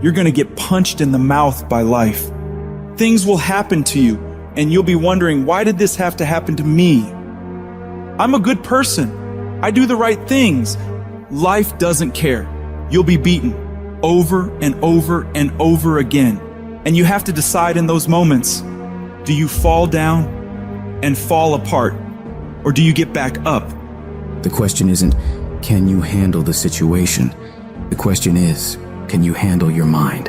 you're going to get punched in the mouth by life. Things will happen to you, and you'll be wondering, why did this have to happen to me? I'm a good person. I do the right things. Life doesn't care. You'll be beaten over and over and over again. And you have to decide in those moments, do you fall down and fall apart, or do you get back up? The question isn't, can you handle the situation? The question is, can you handle your mind?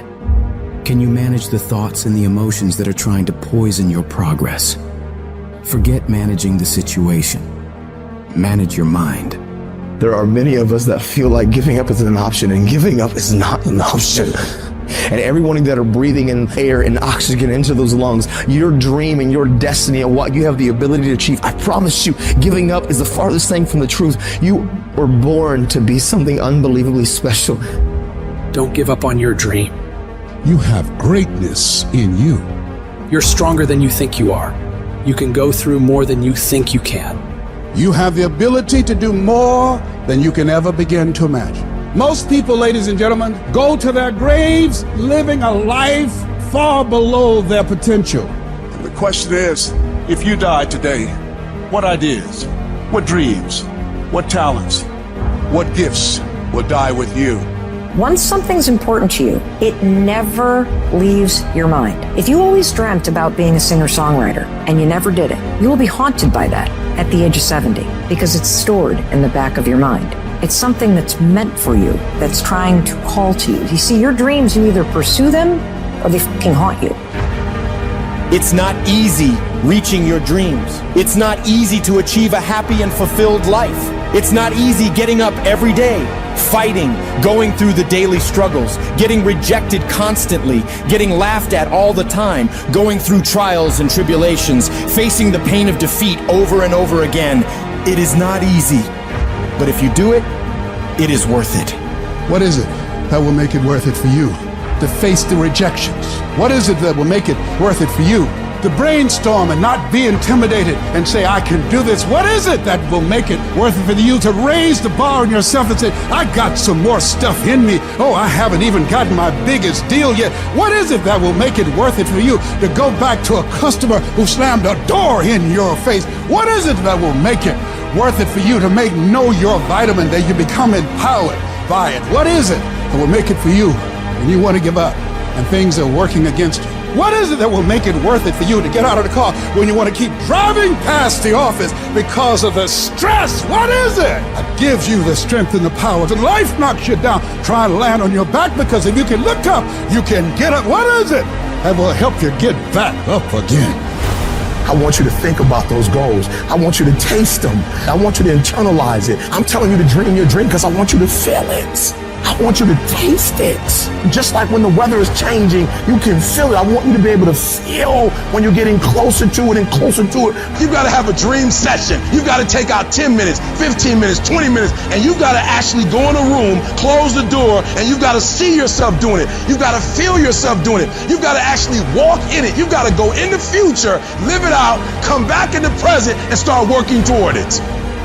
Can you manage the thoughts and the emotions that are trying to poison your progress? Forget managing the situation. Manage your mind. There are many of us that feel like giving up is an option, and giving up is not an option. And everyone that are breathing in air and oxygen into those lungs, your dream and your destiny and what you have the ability to achieve, I promise you, giving up is the farthest thing from the truth. You were born to be something unbelievably special. Don't give up on your dream. You have greatness in you. You're stronger than you think you are. You can go through more than you think you can. You have the ability to do more than you can ever begin to imagine. Most people, ladies and gentlemen, go to their graves living a life far below their potential. And the question is, if you died today, what ideas, what dreams, what talents, what gifts will die with you? Once something's important to you, it never leaves your mind. If you always dreamt about being a singer-songwriter and you never did it, you will be haunted by that at the age of 70 because it's stored in the back of your mind. It's something that's meant for you, that's trying to call to you. You see, your dreams, you either pursue them or they fucking haunt you. It's not easy reaching your dreams. It's not easy to achieve a happy and fulfilled life. It's not easy getting up every day, fighting, going through the daily struggles, getting rejected constantly, getting laughed at all the time, going through trials and tribulations, facing the pain of defeat over and over again. It is not easy, but if you do it, it is worth it. What is it that will make it worth it for you? To face the rejections. What is it that will make it worth it for you? To brainstorm and not be intimidated and say, I can do this. What is it that will make it worth it for you to raise the bar on yourself and say, I got some more stuff in me. Oh, I haven't even gotten my biggest deal yet. What is it that will make it worth it for you to go back to a customer who slammed a door in your face? What is it that will make it worth it for you to know your vitamin, that you become empowered by it? What is it that will make it for you when you want to give up and things are working against you? What is it that will make it worth it for you to get out of the car when you want to keep driving past the office because of the stress? What is it that gives you the strength and the power? When life knocks you down, try and land on your back, because if you can look up, you can get up. What is it that will help you get back up again? I want you to think about those goals. I want you to taste them. I want you to internalize it. I'm telling you to dream your dream because I want you to feel it. I want you to taste it. Just like when the weather is changing, you can feel it. I want you to be able to feel when you're getting closer to it and closer to it. You've got to have a dream session. You've got to take out 10 minutes, 15 minutes, 20 minutes, and you've got to actually go in a room, close the door, and you've got to see yourself doing it. You've got to feel yourself doing it. You've got to actually walk in it. You've got to go in the future, live it out, come back in the present, and start working toward it.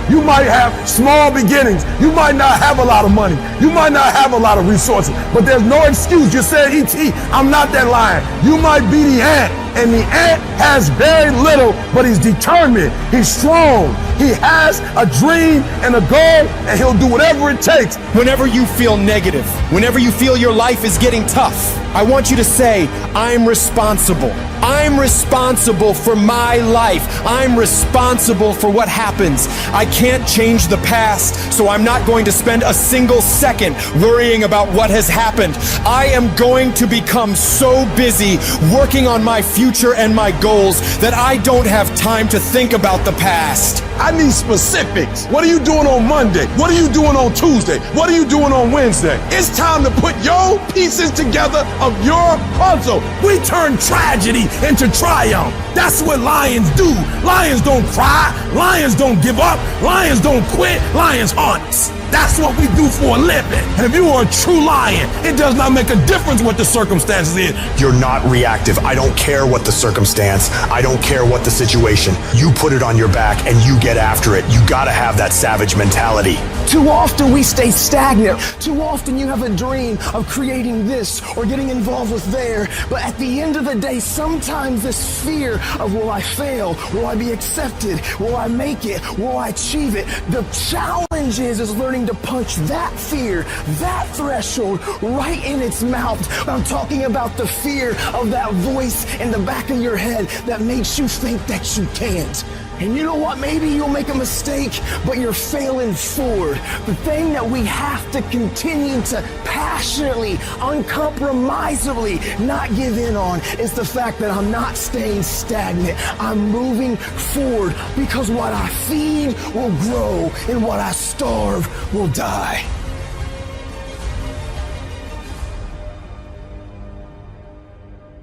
You might have small beginnings. You might not have a lot of money. You might not have a lot of resources, but there's no excuse. You said, E.T., I'm not that lion. You might be the ant, and the ant has very little, but he's determined. He's strong. He has a dream and a goal, and he'll do whatever it takes. Whenever you feel negative, whenever you feel your life is getting tough, I want you to say, I'm responsible. I'm responsible for my life. I'm responsible for what happens. I can't change the past, so I'm not going to spend a single second worrying about what has happened. I am going to become so busy working on my future and my goals that I don't have time to think about the past. I need specifics. What are you doing on Monday? What are you doing on Tuesday? What are you doing on Wednesday? It's time to put your pieces together of your puzzle. We turn tragedy into triumph. That's what lions do. Lions don't cry. Lions don't give up. Lions don't quit. Lions hunt. That's what we do for a living. And if you are a true lion, it does not make a difference what the circumstances is. You're not reactive. I don't care what the circumstance. I don't care what the situation. You put it on your back and you get after it. You gotta have that savage mentality. Too often we stay stagnant. Too often you have a dream of creating this or getting involved with there. But at the end of the day, sometimes this fear of will I fail? Will I be accepted? Will I make it? Will I achieve it? The challenge is learning to punch that fear, that threshold right in its mouth. I'm talking about the fear of that voice in the back of your head that makes you think that you can't. And you know what? Maybe you'll make a mistake, but you're failing forward. The thing that we have to continue to passionately, uncompromisably not give in on is the fact that I'm not staying stagnant. I'm moving forward because what I feed will grow and what I starve will die.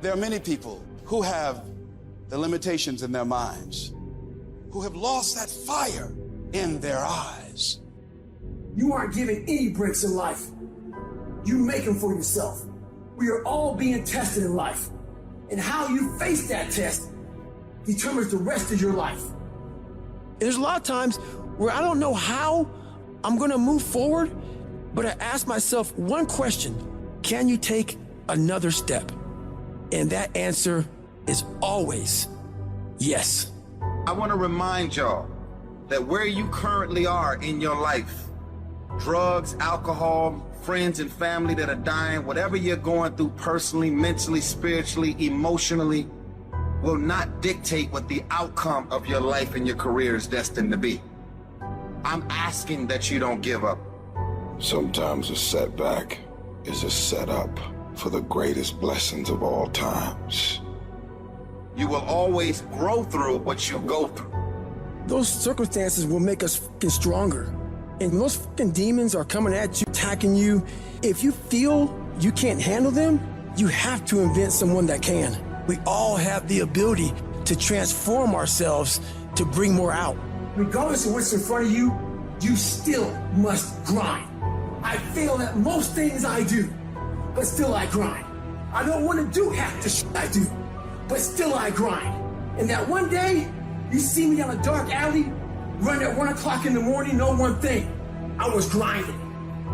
There are many people who have the limitations in their minds, who have lost that fire in their eyes. You aren't given any breaks in life. You make them for yourself. We are all being tested in life. And how you face that test determines the rest of your life. There's a lot of times where I don't know how I'm gonna move forward, but I ask myself one question: can you take another step? And that answer is always yes. I want to remind y'all that where you currently are in your life, drugs, alcohol, friends and family that are dying, whatever you're going through personally, mentally, spiritually, emotionally, will not dictate what the outcome of your life and your career is destined to be. I'm asking that you don't give up. Sometimes a setback is a setup for the greatest blessings of all times. You will always grow through what you go through. Those circumstances will make us fucking stronger. And when those fucking demons are coming at you, attacking you, if you feel you can't handle them, you have to invent someone that can. We all have the ability to transform ourselves to bring more out. Regardless of what's in front of you, you still must grind. I fail at most things I do, but still I grind. I don't want to do half the shit I do, but still I grind. And that one day, you see me down a dark alley, run at 1 o'clock in the morning, know one thing: I was grinding.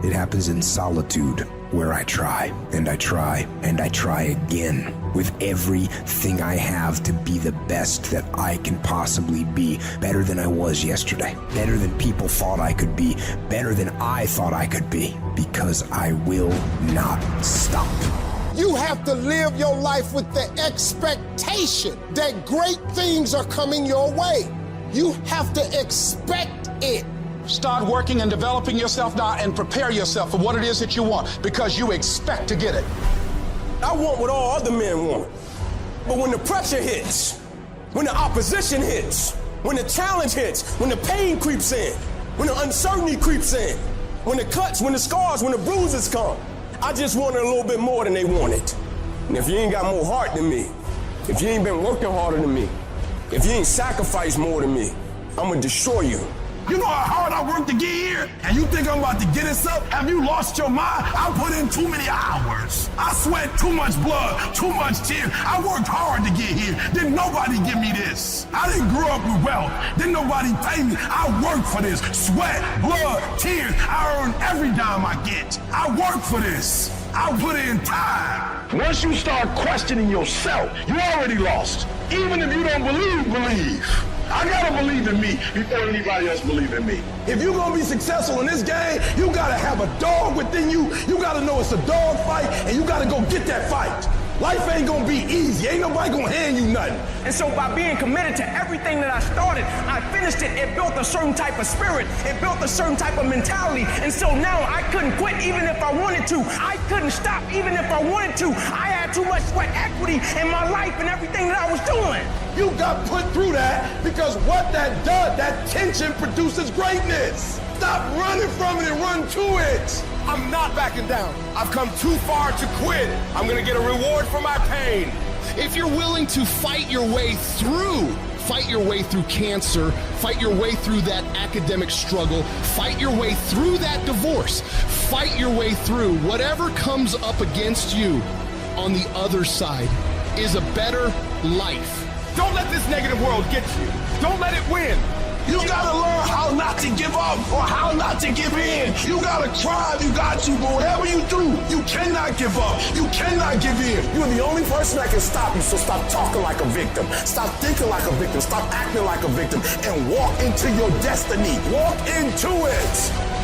It happens in solitude, where I try, and I try, and I try again, with everything I have to be the best that I can possibly be, better than I was yesterday, better than people thought I could be, better than I thought I could be, because I will not stop. You have to live your life with the expectation that great things are coming your way. You have to expect it. Start working and developing yourself now and prepare yourself for what it is that you want, because you expect to get it. I want what all other men want. But when the pressure hits, when the opposition hits, when the challenge hits, when the pain creeps in, when the uncertainty creeps in, when the cuts, when the scars, when the bruises come, I just want it a little bit more than they want it. And if you ain't got more heart than me, if you ain't been working harder than me, if you ain't sacrificed more than me, I'm gonna destroy you. You know how hard I worked to get here? And you think I'm about to get this up? Have you lost your mind? I put in too many hours. I sweat too much blood, too much tears. I worked hard to get here. Didn't nobody give me this. I didn't grow up with wealth. Didn't nobody pay me. I worked for this. Sweat, blood, tears. I earn every dime I get. I work for this. I put in time. Once you start questioning yourself, you already lost. Even if you don't believe. I gotta believe in me before anybody else believe in me. If you're gonna be successful in this game, you gotta have a dog within you. You gotta know it's a dog fight, and you gotta go get that fight. Life ain't gonna be easy. Ain't nobody gonna hand you nothing. And so by being committed to everything that I started, I finished it. It built a certain type of spirit. It built a certain type of mentality. And so now I couldn't quit even if I wanted to. I couldn't stop even if I wanted to. I had too much sweat equity in my life and everything that I was doing. You got put through that because what that does, that tension produces greatness. Stop running from it and run to it. I'm not backing down. I've come too far to quit. I'm gonna get a reward for my pain. If you're willing to fight your way through cancer, fight your way through that academic struggle, fight your way through that divorce, fight your way through whatever comes up against you, on the other side is a better life. Don't let this negative world get you. Don't let it win. You gotta learn how not to give up or how not to give in. You gotta try if you got to, but whatever you do, you cannot give up. You cannot give in. You're the only person that can stop you, so stop talking like a victim. Stop thinking like a victim. Stop acting like a victim and walk into your destiny. Walk into it.